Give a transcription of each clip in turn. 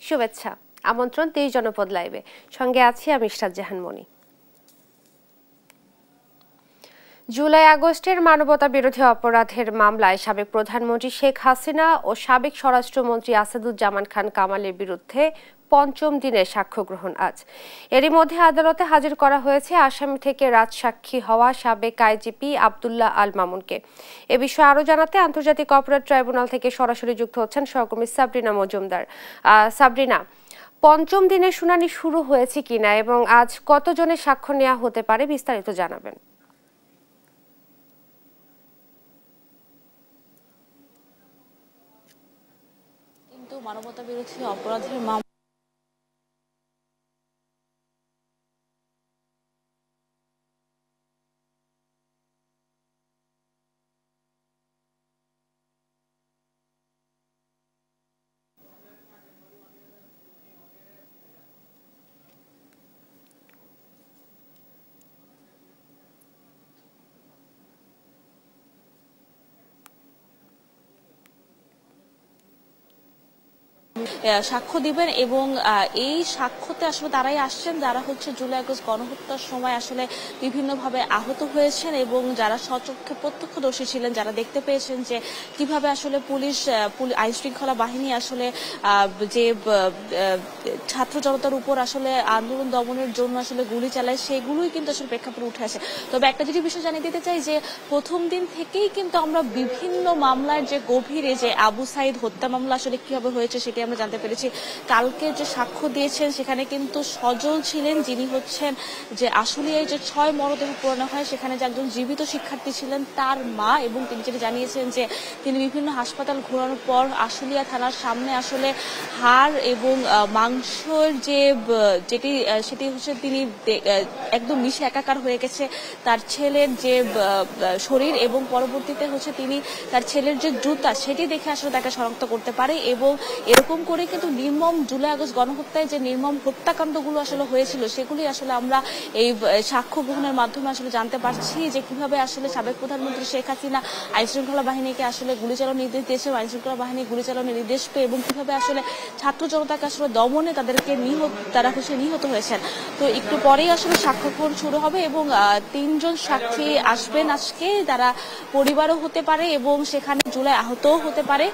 শুভেচ্ছা, আমন্ত্রণ 23 জনপদ লাইভে। সঙ্গে আছি আমি ইশরাত জাহান মনি। জুলাই আগস্টের মানবতা বিরোধী অপরাধের মামলায় সাবেক প্রধানমন্ত্রী শেখ হাসিনা ও সাবেক স্বরাষ্ট্রমন্ত্রী আসাদুজ্জামান খান কামালের বিরুদ্ধে পঞ্চম দিনের সাক্ষ্য গ্রহণ আজ। এরই মধ্যে আদালতে হাজির করা হয়েছে আসামি থেকে রাজসাক্ষী হওয়া সাবেক আইজিপি আব্দুল্লাহ আল মামুনকে। এ বিষয়ে আরও জানাতে আন্তর্জাতিক অপরাধ ট্রাইব্যুনাল থেকে সরাসরি যুক্ত হচ্ছেন সহকর্মী সাবরিনা মজুমদার। সাবরিনা, পঞ্চম দিনের শুনানি শুরু হয়েছে কিনা এবং আজ কতজনের সাক্ষ্য নেওয়া হতে পারে, বিস্তারিত জানাবেন। কিন্তু মানবতা বিরোধী অপরাধের মামলা সাক্ষ্য দিবেন এবং এই সাক্ষ্যতে আসলে তারাই আসছেন যারা হচ্ছে জুলাই আগস্ট গণহত্যার সময় আসলে বিভিন্নভাবে আহত হয়েছেন এবং যারা সচক্ষে প্রত্যক্ষদর্শী ছিলেন, যারা দেখতে পেয়েছেন যে কিভাবে আসলে পুলিশ আইন শৃঙ্খলা বাহিনী আসলে যে ছাত্র জনতার উপর আসলে আন্দোলন দমনের জন্য আসলে গুলি চালায়, সেগুলোই কিন্তু আসলে প্রেক্ষাপটে উঠে আসে। তবে একটা যদি বিষয় জানিয়ে দিতে চাই যে প্রথম দিন থেকেই কিন্তু আমরা বিভিন্ন মামলার যে গভীরে যে আবু সাইদ হত্যা মামলা আসলে কিভাবে হয়েছে সেটি আমরা জানতে পেরেছি। কালকে যে সাক্ষ্য দিয়েছেন সেখানে কিন্তু সজল ছিলেন, যিনি হচ্ছেন যে আশুলিয়ায় যে 6 মরদেহ পোড়ানো হয় সেখানে যে একজন জীবিত শিক্ষার্থী ছিলেন তার মা, এবং তিনি যেটা জানিয়েছেন যে তিনি বিভিন্ন হাসপাতাল ঘোরানোর পর আশুলিয়া থানার সামনে আসলে হাড় এবং মাংসের যে সেটি হচ্ছে তিনি একদম মিশে একাকার হয়ে গেছে তার ছেলের যে শরীর, এবং পরবর্তীতে হচ্ছে তিনি তার ছেলের যে জুতা সেটি দেখে আসলে তাকে শনাক্ত করতে পারে। এবং এরকম করে কিন্তু নির্মম জুলাই আগস্ট গণহত্যায় যে নির্মম হত্যাকাণ্ডগুলো আসলে হয়েছিল সেগুলি আসলে আমরা এই সাক্ষ্য গ্রহণের মাধ্যমে আসলে জানতে পারছি যে কিভাবে আসলে সাবেক প্রধানমন্ত্রী শেখ হাসিনা আইন শৃঙ্খলা বাহিনীকে আসলে গুলি চালানোর নির্দেশ দিয়েছে, আইন শৃঙ্খলা বাহিনী গুলি চালানোর নির্দেশ পেয়ে, এবং কিভাবে আসলে ছাত্র জনতাকে আসলে দমনে তারা নিহত হয়েছেন। তো একটু পরেই আসলে সাক্ষ্য গ্রহণ শুরু হবে এবং 3 জন সাক্ষী আসবেন আজকে, তারা পরিবারও হতে পারে এবং সেখানে জুলাই আহতও হতে পারে।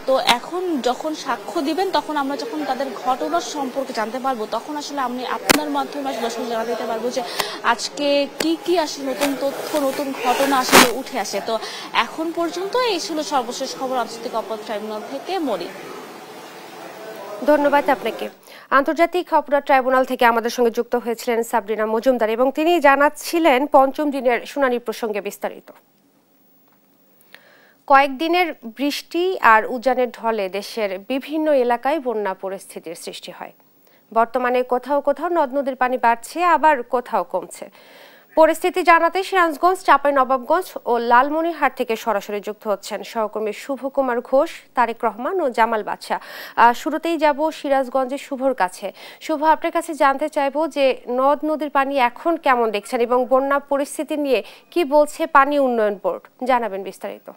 তো এখন যখন সাক্ষ্য দিবেন তখন আমরা যখন তাদের ঘটনার সম্পর্কে জানতে পারবো তখন আসলে আমি আপনার মাধ্যমে দর্শক জানাতে দিতে পারবো যে আজকে কি আসলে নতুন তথ্য, নতুন ঘটনা আসলে উঠে আসে। তো এখন পর্যন্ত এই ছিল সর্বশেষ খবর আন্তর্জাতিক অপরাধ ট্রাইব্যুনাল থেকে। মনি, ধন্যবাদ আপনাকে। আন্তর্জাতিক অপরাধ ট্রাইব্যুনাল থেকে আমাদের সঙ্গে যুক্ত হয়েছিলেন সাবরিনা মজুমদার এবং তিনি জানাচ্ছিলেন পঞ্চম দিনের শুনানি প্রসঙ্গে বিস্তারিত। কয়েকদিনের বৃষ্টি আর উজানের ঢলে দেশের বিভিন্ন এলাকায় বন্যা পরিস্থিতির সৃষ্টি হয়। বর্তমানে কোথাও কোথাও নদ নদীর পানি বাড়ছে, আবার কোথাও কমছে। পরিস্থিতি জানাতে সিরাজগঞ্জ, চাঁপাইনবাবগঞ্জ ও লালমনিরহাট থেকে সরাসরি যুক্ত হচ্ছেন সহকর্মী শুভকুমার ঘোষ, তারেক রহমান ও জামাল বাদশা। শুরুতেই যাব সিরাজগঞ্জের শুভর কাছে। শুভ, আপনার কাছে জানতে চাইবো যে নদ নদীর পানি এখন কেমন দেখছেন এবং বন্যা পরিস্থিতি নিয়ে কি বলছে পানি উন্নয়ন বোর্ড, জানাবেন বিস্তারিত।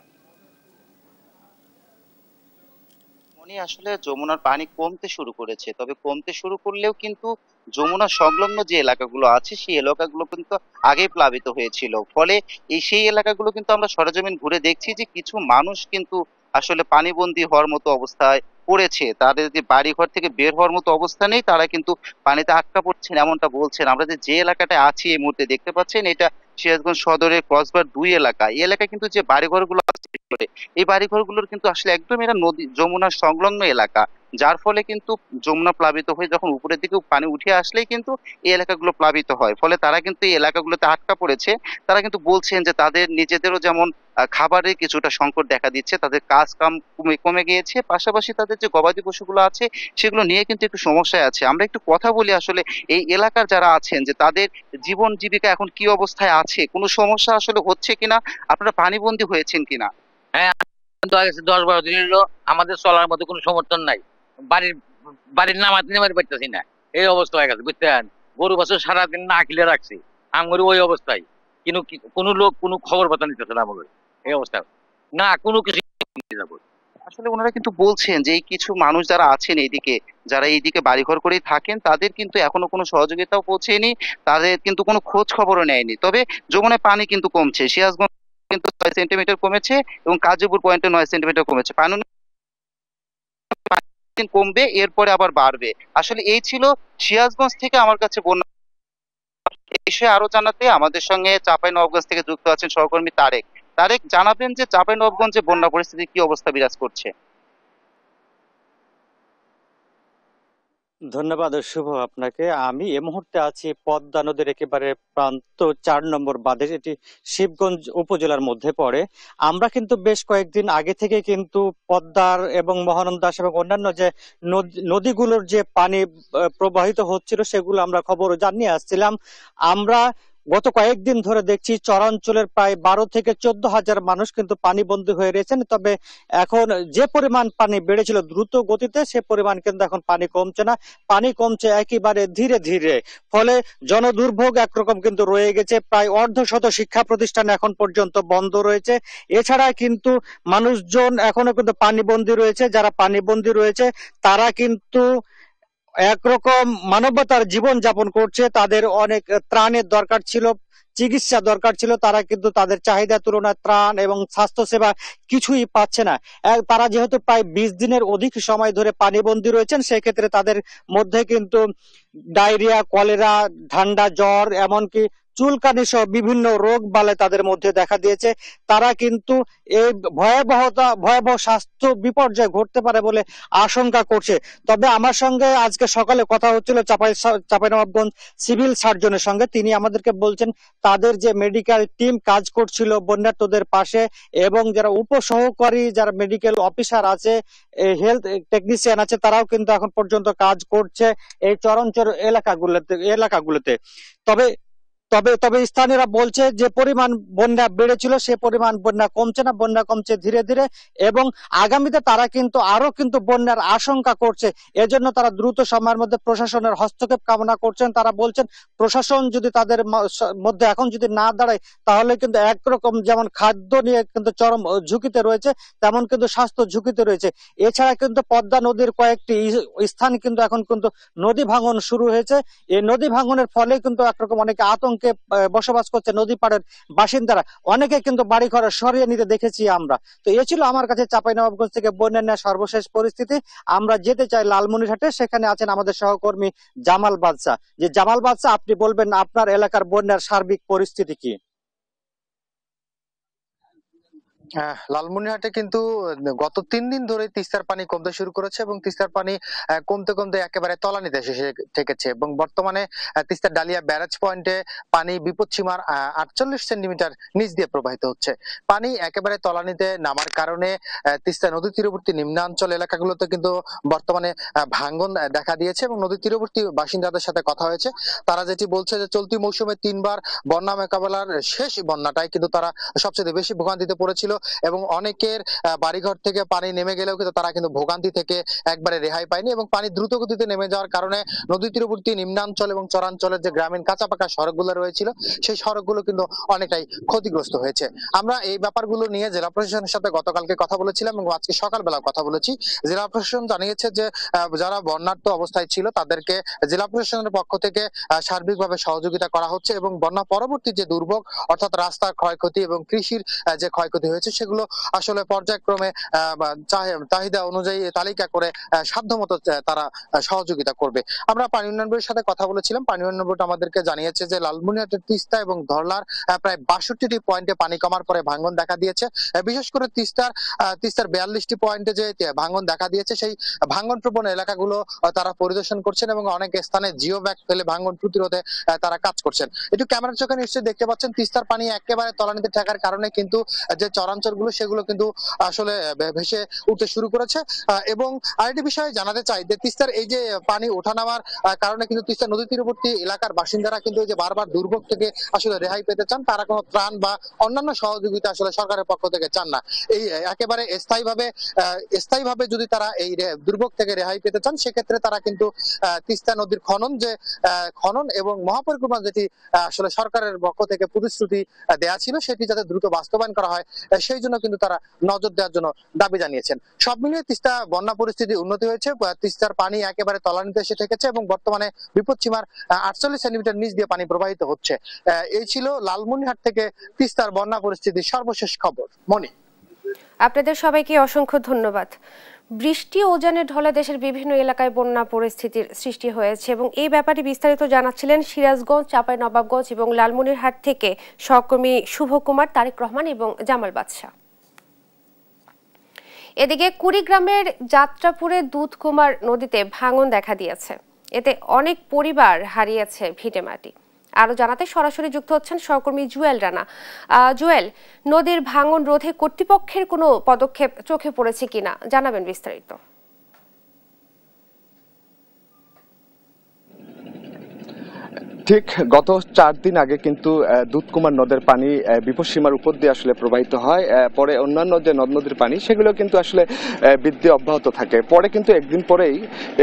আসলে যমুনার পানি কমতে শুরু করেছে, তবে কমতে শুরু করলেও কিন্তু যমুনা সংলগ্ন যে এলাকাগুলো আছে সেই এলাকাগুলো কিন্তু আগেই প্লাবিত হয়েছিল। ফলে সেই এলাকাগুলো কিন্তু আমরা সরেজমিন ঘুরে দেখছি যে কিছু মানুষ কিন্তু আসলে পানিবন্দী হওয়ার মতো অবস্থায় পড়েছে। তাদের যে বাড়িঘর থেকে বের হওয়ার মতো অবস্থা নেই, তারা কিন্তু পানিতে আটকা পড়ছেন এমনটা বলছেন। আমরা যে এলাকাটায় আছি এই মুহূর্তে দেখতে পাচ্ছেন, এটা সিরাজগঞ্জ সদরের ক্রসবার 2 এলাকা। এই এলাকায় কিন্তু যে বাড়িঘরগুলো আছে এই বাড়িঘরগুলোর কিন্তু আসলে একদম এরা নদী যমুনার সংলগ্ন এলাকা, যার ফলে কিন্তু যমুনা প্লাবিত হয়ে যখন উপরের দিকে পানি উঠে আসলেই কিন্তু এই এলাকাগুলো প্লাবিত হয়। ফলে তারা কিন্তু এই এলাকাগুলোতে আটকা পড়েছে। তারা কিন্তু বলছেন যে তাদের নিজেদেরও যেমন খাবারের কিছুটা সংকট দেখা দিচ্ছে, তাদের কাজ কাম কমে গিয়েছে, পাশাপাশি তাদের যে গবাদি পশুগুলো আছে সেগুলো নিয়ে কিন্তু একটু সমস্যায় আছে। আমরা একটু কথা বলি আসলে এই এলাকার যারা আছেন যে তাদের জীবন জীবিকা এখন কি অবস্থায় আছে, কোনো সমস্যা আসলে হচ্ছে কিনা, আপনারা পানিবন্দী হয়েছেন কিনা? হ্যাঁ, 10-12 দিন হলো আমাদের চলার মতো কোনো সমর্থন নাই। বাড়ির বাড়ির নামাতে পারতেছি না, এই অবস্থা হয়ে গেছে বুঝছেন। গরু বছর সারাদিন না খিলে রাখছি, আমার ওই অবস্থায়। কিন্তু কোনো লোক কোনো খবর পাতা নিতেছে না আমাদের, এই অবস্থা না কোনো কিছু। আসলে ওনারা কিন্তু বলছেন যে এই কিছু মানুষ যারা আছেন এইদিকে, যারা এইদিকে বাড়িঘর করেই থাকেন তাদের কিন্তু এখনো কোনো সহযোগিতাও পৌঁছেনি, তাদের কিন্তু কোনো খোঁজ খবরও নেয়নি। তবে যমুনায় পানি কিন্তু কমছে, সিরাজগঞ্জ কিন্তু 6 সেন্টিমিটার কমেছে এবং কাজীপুর পয়েন্টে 9 সেন্টিমিটার কমেছে। পানি দিন কমবে, এরপরে আবার বাড়বে। আসলে এই ছিল সিরাজগঞ্জ থেকে আমার কাছে বন্যা এই বিষয়ে আরো জানাতে আমাদের সঙ্গে চাঁপাইনবাবগঞ্জ থেকে যুক্ত আছেন সহকর্মী তারেক। তারেক, জানাবেন যে চাঁপাইনবাবগঞ্জে বন্যা পরিস্থিতি কি অবস্থা বিরাজ করছে? ধন্যবাদ শুভ আপনাকে। আমি এই মুহূর্তে আছি পদ্মা নদীর একেবারে প্রান্ত 4 নম্বর বাঁধে, এটি শিবগঞ্জ উপজেলার মধ্যে পড়ে। আমরা কিন্তু বেশ কয়েকদিন আগে থেকে কিন্তু পদ্মার এবং মহানন্দাস এবং অন্যান্য যে নদীগুলোর যে পানি প্রবাহিত হচ্ছিল সেগুলো আমরা খবর জানিয়ে আসছিলাম। আমরা গত কয়েকদিন ধরে দেখছি চরাঞ্চলের প্রায় 12 থেকে 14,000 মানুষ কিন্তু পানিবন্দী হয়ে রয়েছেন। তবে এখন যে পরিমাণ পানি বেড়েছিল দ্রুত গতিতে, সে পরিমাণ কিন্তু এখন পানি কমছে না, পানি কমছে একেবারে ধীরে ধীরে। ফলে জনদুর্ভোগ একরকম কিন্তু রয়ে গেছে। প্রায় অর্ধশত শিক্ষা প্রতিষ্ঠান এখন পর্যন্ত বন্ধ রয়েছে। এছাড়া কিন্তু মানুষজন এখনো কিন্তু পানিবন্দী রয়েছে। যারা পানিবন্দী রয়েছে তারা কিন্তু একরকম মানবতার জীবন যাপন করছে। তাদের অনেক ত্রাণের দরকার ছিল, চিকিৎসা দরকার ছিল, তারা কিন্তু তাদের চাহিদার তুলনায় ত্রাণ এবং স্বাস্থ্য সেবা কিছুই পাচ্ছে না। তারা যেহেতু প্রায় 20 দিনের অধিক সময় ধরে পানিবন্দী রয়েছেন, সেক্ষেত্রে তাদের মধ্যে কিন্তু ডায়রিয়া, কলেরা, ঠান্ডা, জ্বর, এমনকি চুলকানি সহ বিভিন্ন রোগ বালাই তাদের মধ্যে দেখা দিয়েছে। তারা কিন্তু এই ভয়াবহ স্বাস্থ্য বিপর্যয় ঘটতে পারে বলে আশঙ্কা করছে। তবে আমার সঙ্গে আজকে সকালে কথা হচ্ছিল চাঁপাইনবাবগঞ্জ সিভিল সার্জনের সঙ্গে। তিনি আমাদেরকে বলছেন তাদের যে মেডিকেল টিম কাজ করছিল বন্যার্তদের পাশে, এবং যারা উপসহকারী যারা মেডিকেল অফিসার আছে, হেলথ টেকনিশিয়ান আছে, তারাও কিন্তু এখন পর্যন্ত কাজ করছে এই চরাঞ্চল এলাকাগুলোতে। তবে তবে তবে স্থানীয়রা বলছে যে পরিমাণ বন্যা বেড়েছিল সে পরিমাণ বন্যা কমছে না, বন্যা কমছে ধীরে ধীরে, এবং আগামীতে তারা কিন্তু আরো কিন্তু বন্যার আশঙ্কা করছে। এজন্য তারা দ্রুত সময়ের মধ্যে প্রশাসনের হস্তক্ষেপ কামনা করছেন। তারা বলছেন প্রশাসন যদি তাদের মধ্যে এখন যদি না দাঁড়ায়, তাহলে কিন্তু একরকম যেমন খাদ্য নিয়ে কিন্তু চরম ঝুঁকিতে রয়েছে, তেমন কিন্তু স্বাস্থ্য ঝুঁকিতে রয়েছে। এছাড়া কিন্তু পদ্মা নদীর কয়েকটি স্থান কিন্তু এখন কিন্তু নদী ভাঙন শুরু হয়েছে। এই নদী ভাঙনের ফলে কিন্তু একরকম অনেকে আতঙ্কে বসবাস করছে নদী পাড়ের বাসিন্দারা, অনেকে কিন্তু বাড়ি ঘর সরিয়ে নিতে দেখেছি আমরা। তো এ ছিল আমার কাছে চাঁপাইনবাবগঞ্জ থেকে বন্যার সর্বশেষ পরিস্থিতি। আমরা যেতে চাই লালমনিরহাটে, সেখানে আছেন আমাদের সহকর্মী জামাল বাদশা। যে জামাল বাদশা, আপনি বলবেন আপনার এলাকার বন্যার সার্বিক পরিস্থিতি কি? লালমনিরহাটে কিন্তু গত 3 দিন ধরে তিস্তার পানি কমতে শুরু করেছে এবং তিস্তার পানি কমতে কমতে একেবারে তলানিতে এসে ঠেকেছে এবং বর্তমানে তিস্তার ডালিয়া ব্যারাজ পয়েন্টে পানি বিপদসীমার 48 সেন্টিমিটার নিচ দিয়ে প্রবাহিত হচ্ছে। পানি একেবারে তলানিতে নামার কারণে তিস্তা নদী তীরবর্তী নিম্নাঞ্চল এলাকাগুলোতে কিন্তু বর্তমানে ভাঙ্গন দেখা দিয়েছে এবং নদী তীরবর্তী বাসিন্দাদের সাথে কথা হয়েছে। তারা যেটি বলছে যে চলতি মৌসুমে 3বার বন্যা মোকাবেলার শেষ বন্যাটাই কিন্তু তারা সবচেয়ে বেশি ভোগান্তিতে পড়েছিল এবং অনেকের বাড়িঘর থেকে পানি নেমে গেলেও কিন্তু তারা কিন্তু ভোগান্তি থেকে একবারে রেহাই পায়নি এবং পানি দ্রুত গতিতে নেমে যাওয়ার কারণে নদী তীরবর্তী নিম্নাঞ্চল এবং চরাঞ্চলের যে গ্রামীণ কাঁচা পাকা সড়কগুলো রয়েছিল সেই সড়কগুলো কিন্তু অনেকটাই ক্ষতিগ্রস্ত হয়েছে। আমরা এই ব্যাপারগুলো নিয়ে জেলা প্রশাসনের সাথে গতকালকে কথা বলেছিলাম এবং আজকে সকালবেলা কথা বলেছি। জেলা প্রশাসন জানিয়েছে যে যারা বন্যার্ত অবস্থায় ছিল তাদেরকে জেলা প্রশাসনের পক্ষ থেকে সার্বিকভাবে সহযোগিতা করা হচ্ছে এবং বন্যা পরবর্তী যে দুর্ভোগ অর্থাৎ রাস্তার ক্ষয়ক্ষতি এবং কৃষির যে ক্ষয়ক্ষতি হয়েছে সেগুলো আসলে পর্যায়ক্রমে চাহিদা অনুযায়ী তালিকা করে সাধ্যমতো তারা সহযোগিতা করবে। আমরা পানি উন্নয়ন বোর্ডের সাথে কথা বলেছিলাম। পানি উন্নয়ন বোর্ড আমাদেরকে জানিয়েছে যে লালমনিরহাটের তিস্তা এবং ধরলার প্রায় 62টি পয়েন্টে পানি কমার পরে ভাঙ্গন দেখা দিয়েছে। বিশেষ করে তিস্তার 42টি পয়েন্টে যে ভাঙ্গন দেখা দিয়েছে সেই ভাঙ্গন প্রবণ এলাকাগুলো তারা পরিদর্শন করছেন এবং অনেক স্থানে জিও ব্যাগ ফেলে ভাঙ্গন প্রতিরোধে তারা কাজ করছেন। একটু ক্যামেরার চোখে নিশ্চয়ই দেখতে পাচ্ছেন তিস্তার পানি একেবারে তলানিতে থাকার কারণে কিন্তু যে চরাঞ্চলগুলো সেগুলো কিন্তু আসলে ভেসে উঠতে শুরু করেছে। এবং আরেকটি বিষয় জানাতে চাই যে তিস্তার এই যে পানি ওঠা নামার কারণে কিন্তু তিস্তা নদী তীরবর্তী এলাকার বাসিন্দারা কিন্তু এই যে বারবার দুর্ভোগ থেকে আসলে রেহাই পেতে চান, তারা কোনো ত্রাণ বা অন্যান্য সহযোগিতা আসলে সরকারের পক্ষ থেকে চান না। এই একেবারে স্থায়ীভাবে যদি তারা এই দুর্ভোগ থেকে রেহাই পেতে চান সেক্ষেত্রে তারা কিন্তু তিস্তা নদীর খনন এবং মহাপরিকল্পনা যেটি আসলে সরকারের পক্ষ থেকে প্রতিশ্রুতি দেয়া ছিল সেটি যাতে দ্রুত বাস্তবায়ন করা হয় সেই জন্য কিন্তু তারা নজর দেওয়ার জন্য দাবি জানিয়েছেন। সব মিলিয়ে তিস্তা বন্যা পরিস্থিতি উন্নতি হয়েছে, তিস্তার পানি একেবারে তলানিতে এসে ঠেকেছে এবং বর্তমানে বিপদসীমার 48 সেন্টিমিটার নিচ দিয়ে পানি প্রবাহিত হচ্ছে। এই ছিল লালমনিরহাট থেকে তিস্তার বন্যা পরিস্থিতির সর্বশেষ খবর। মনি, আপনাদের সবাইকে অসংখ্য ধন্যবাদ। বৃষ্টি ও উজানের ঢলে দেশের বিভিন্ন এলাকায় বন্যা পরিস্থিতির সৃষ্টি হয়েছে এবং এই ব্যাপারে বিস্তারিত জানাচ্ছিলেন সিরাজগঞ্জ, চাঁপাইনবাবগঞ্জ এবং লালমনিরহাট থেকে সহকর্মী শুভ কুমার, তারেক রহমান এবং জামাল বাদশা। এদিকে কুড়িগ্রামের যাত্রাপুরে দুধকুমার নদীতে ভাঙন দেখা দিয়েছে, এতে অনেক পরিবার হারিয়েছে ভিটেমাটি। আরো জানাতে সরাসরি যুক্ত হচ্ছেন সহকর্মী জুয়েল রানা। জুয়েল, নদীর ভাঙন রোধে কর্তৃপক্ষের কোনো পদক্ষেপ চোখে পড়েছে কিনা জানাবেন বিস্তারিত। ঠিক গত 4 দিন আগে কিন্তু দুধকুমার নদের পানি বিপদসীমার উপর দিয়ে আসলে প্রবাহিত হয়, পরে অন্যান্য যে নদ নদীর পানি সেগুলো কিন্তু আসলে বৃদ্ধি অব্যাহত থাকে। পরে কিন্তু একদিন পরেই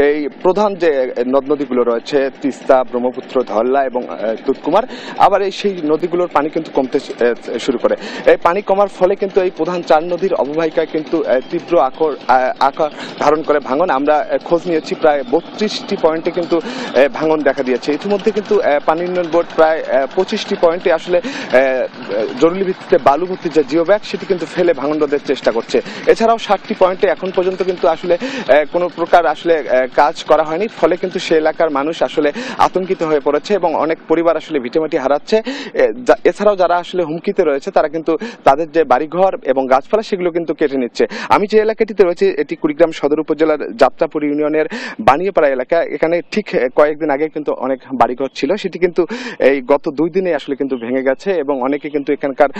এই প্রধান যে নদ নদীগুলো রয়েছে তিস্তা, ব্রহ্মপুত্র, ধরলা এবং দুধকুমার, আবার সেই নদীগুলোর পানি কিন্তু কমতে শুরু করে। এই পানি কমার ফলে কিন্তু এই প্রধান 4 নদীর অববাহিকায় কিন্তু তীব্র আকার ধারণ করে ভাঙন। আমরা খোঁজ নিয়েছি, প্রায় 32টি পয়েন্টে কিন্তু ভাঙন দেখা দিয়েছে। ইতিমধ্যে কিন্তু পানি উন্নয়ন বোর্ড প্রায় 25টি পয়েন্টে আসলে জরুরি ভিত্তিতে বালু ভর্তি যে জিও ব্যাগ সেটি কিন্তু ফেলে ভাঙন রোধের চেষ্টা করছে। এছাড়াও 60টি পয়েন্টে এখন পর্যন্ত কিন্তু আসলে কোনো প্রকার আসলে কাজ করা হয়নি, ফলে কিন্তু সে এলাকার মানুষ আসলে আতঙ্কিত হয়ে পড়েছে এবং অনেক পরিবার আসলে ভিটেমাটি হারাচ্ছে। এছাড়াও যারা আসলে হুমকিতে রয়েছে তারা কিন্তু তাদের যে বাড়িঘর এবং গাছপালা সেগুলো কিন্তু কেটে নিচ্ছে। আমি যে এলাকাটিতে রয়েছে এটি কুড়িগ্রাম সদর উপজেলার যাত্রাপুর ইউনিয়নের বানিয়াপাড়া এলাকা। এখানে ঠিক কয়েকদিন আগে কিন্তু অনেক বাড়িঘর ছিল, সেটি কিন্তু এই গত 2 দিনে আসলে কিন্তু ভেঙে গেছে এবং অনেকে কিন্তু এখানকার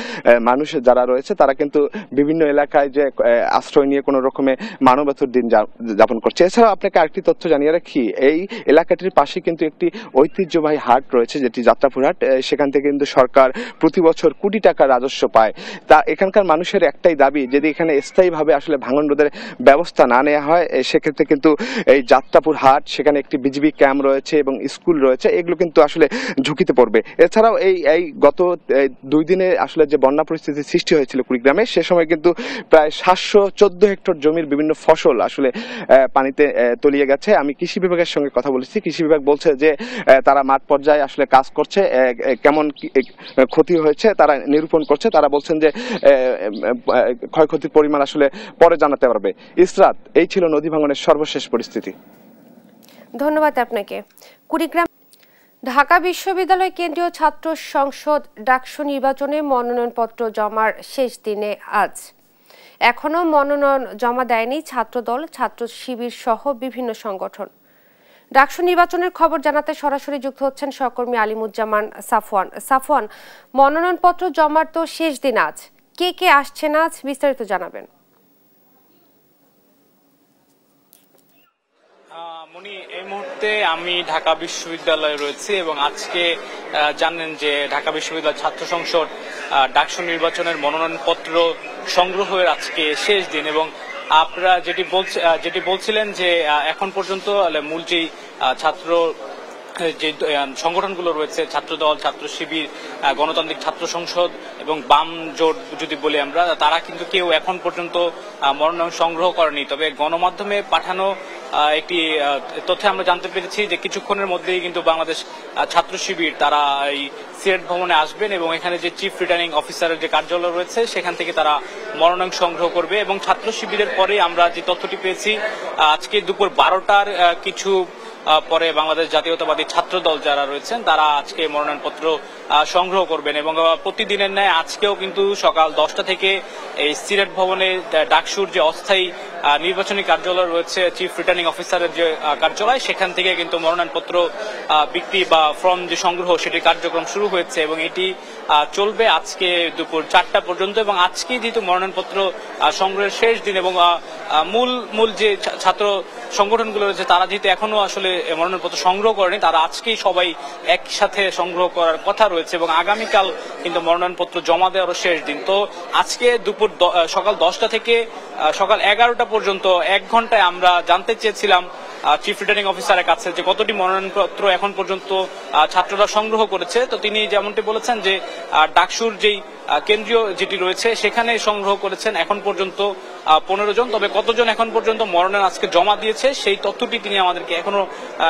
মানুষ যারা রয়েছে তারা কিন্তু বিভিন্ন এলাকায় যে আশ্রয় নিয়ে কোনো রকমে মানবতার দিন যাপন করছে। এছাড়াও আপনাকে আরেকটি তথ্য জানিয়ে রাখি, এই এলাকাটির পাশে কিন্তু একটি ঐতিহ্যবাহী হাট রয়েছে যেটি যাত্রাপুর হাট। সেখান থেকে কিন্তু সরকার প্রতি বছর কোটি টাকা রাজস্ব পায়। তা এখানকার মানুষের একটাই দাবি, যদি এখানে স্থায়ীভাবে আসলে ভাঙন রোধের ব্যবস্থা না নেওয়া হয় সেক্ষেত্রে কিন্তু এই যাত্রাপুর হাট, সেখানে একটি বিজিবি ক্যাম্প রয়েছে এবং স্কুল রয়েছে, এগুলো কিন্তু আসলে ঝুঁকিতে পড়বে। এছাড়াও এই গত 2 দিনে আসলে যে বন্যা পরিস্থিতির সৃষ্টি হয়েছিল কুড়িগ্রামে, সে সময় কিন্তু প্রায় 714 হেক্টর জমির বিভিন্ন ফসল আসলে পানিতে তলিয়ে গেছে। আমি কৃষি বিভাগের সঙ্গে কথা বলেছি, কৃষি বিভাগ বলছে যে তারা মাঠ পর্যায়ে আসলে কাজ করছে, কেমন ক্ষতি হয়েছে তারা নিরূপণ করছে। তারা বলছেন যে ক্ষয়ক্ষতির পরিমাণ আসলে পরে জানাতে পারবে। ইসরাত, এই ছিল নদী ভাঙনের সর্বশেষ পরিস্থিতি। ধন্যবাদ আপনাকে। কুড়িগ্রাম ঢাকা বিশ্ববিদ্যালয় কেন্দ্রীয় ছাত্র সংসদ ডাকসু নির্বাচনে মনোনয়নপত্র জমার শেষ দিনে আজ। এখনো মনোনয়ন জমা দেয়নি ছাত্রদল, ছাত্র শিবির সহ বিভিন্ন সংগঠন। ডাকসু নির্বাচনের খবর জানাতে সরাসরি যুক্ত হচ্ছেন সহকর্মী আলিমুজ্জামান সাফওয়ান। মনোনয়নপত্র জমার তো শেষ দিন আজ, কে কে আসছেন আজ বিস্তারিত জানাবেন। মনি, এই মুহূর্তে আমি ঢাকা বিশ্ববিদ্যালয়ে রয়েছি এবং আজকে জানেন যে ঢাকা বিশ্ববিদ্যালয় ছাত্র সংসদ ডাকসু নির্বাচনের মনোনয়নপত্র সংগ্রহের আজকে শেষ দিন এবং আপনারা যেটি বলছিলেন যে এখন পর্যন্ত মূল যেই ছাত্র যে সংগঠনগুলো রয়েছে, ছাত্রদল, ছাত্র শিবির, গণতান্ত্রিক ছাত্র সংসদ এবং বাম জোট যদি বলি আমরা, তারা কিন্তু কেউ এখন পর্যন্ত মনোনয়ন সংগ্রহ করেনি। তবে গণমাধ্যমে পাঠানো একটি তথ্যে আমরা জানতে পেরেছি যে কিছুক্ষণের মধ্যেই কিন্তু বাংলাদেশ ছাত্র শিবির তারা এই সিলেট ভবনে আসবেন এবং এখানে যে চিফ রিটার্নিং অফিসারের যে কার্যালয় রয়েছে সেখান থেকে তারা মনোনয়ন সংগ্রহ করবে। এবং ছাত্র শিবিরের পরে আমরা যে তথ্যটি পেয়েছি, আজকে দুপুর 12টার কিছু পরে বাংলাদেশ জাতীয়তাবাদী ছাত্র দল যারা রয়েছেন তারা আজকে মনোনয়নপত্র সংগ্রহ করবেন এবং প্রতিদিনের ন্যায় আজকেও কিন্তু সকাল 10টা থেকে এই সিলেট ভবনে ডাকসুর যে অস্থায়ী নির্বাচনী কার্যালয় রয়েছে, চিফ রিটার্নিং অফিসারের যে কার্যালয়, সেখান থেকে কিন্তু মনোনয়নপত্র বিক্রি বা ফর্ম যে সংগ্রহ সেটির কার্যক্রম শুরু হয়েছে এবং এটি চলবে আজকে দুপুর 4টা পর্যন্ত। এবং আজকে যেহেতু মনোনয়নপত্র সংগ্রহের শেষ দিন এবং মূল যে ছাত্র সংগঠনগুলো রয়েছে তারা যেহেতু এখনো আসলে মনোনয়নপত্র সংগ্রহ করেনি, তারা আজকেই সবাই একসাথে সংগ্রহ করার কথা রয়েছে এবং আগামীকাল কিন্তু মনোনয়নপত্র জমা দেওয়ারও শেষ দিন। তো আজকে সকাল 10টা থেকে সকাল 11টা পর্যন্ত 1 ঘন্টায় আমরা জানতে চেয়েছিলাম চিফ রিটার্নিং অফিসারের কাছে যে কতটি মনোনয়নপত্র এখন পর্যন্ত ছাত্ররা সংগ্রহ করেছে। তো তিনি যেমনটি বলেছেন যে ডাকসুর যেই কেন্দ্রীয় যেটি রয়েছে সেখানে সংগ্রহ করেছেন এখন পর্যন্ত 15 জন। তবে কতজন এখন পর্যন্ত মনোনয়ন আজকে জমা দিয়েছে সেই তথ্যটি তিনি আমাদেরকে এখনো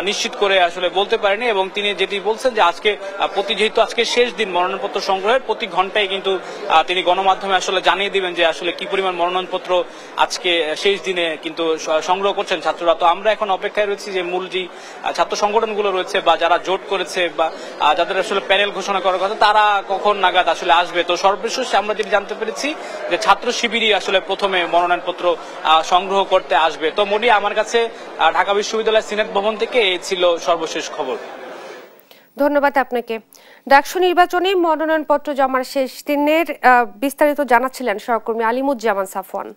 নিশ্চিত করে আসলে বলতে পারেনি, এবং তিনি যেটি বলছেন যে আজকে যেহেতু আজকে শেষ দিন মনোনয়নপত্র সংগ্রহের, প্রতি ঘন্টায় কিন্তু তিনি গণমাধ্যমে আসলে জানিয়ে দিবেন যে আসলে কি পরিমাণ মনোনয়নপত্র আজকে শেষ দিনে কিন্তু সংগ্রহ করছেন ছাত্ররা। তো আমরা এখন অপেক্ষায় রয়েছি যে মূল যে ছাত্র সংগঠনগুলো রয়েছে বা যারা জোট করেছে বা যাদের আসলে প্যানেল ঘোষণা করার কথা তারা কখন নাগাদ আসলে আসবে। তো সর্বশেষ আমরা যেটি জানতে পেরেছি যে ছাত্র শিবিরই আসলে প্রথমে মনোনয়নপত্র সংগ্রহ করতে আসবে। তো মনি, আমার কাছে ঢাকা বিশ্ববিদ্যালয় সিনেট ভবন থেকে এই ছিল সর্বশেষ খবর। ধন্যবাদ আপনাকে। ডাকসু নির্বাচনে মনোনয়নপত্র জমার শেষ দিনের বিস্তারিত জানাচ্ছিলেন সহকর্মী আলিমুজ্জামান সাফওয়ান।